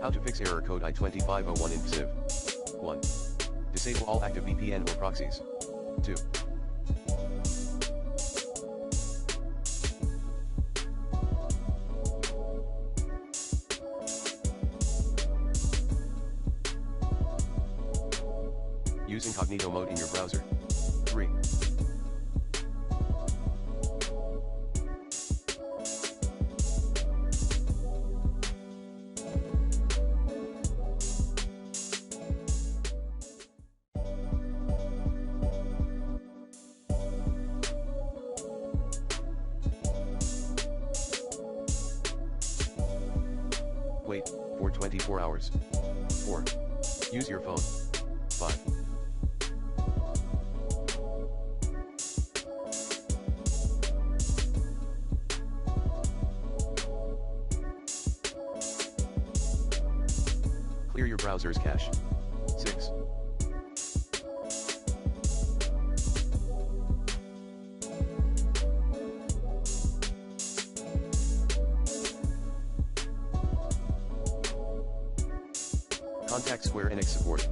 How to fix error code i2501 in FFXIV. 1. Disable all active VPN or proxies. 2. Use incognito mode in your browser. 3. Wait for 24 hours. 4. Use your phone. 5. Clear your browser's cache. 6. Contact Square Enix support.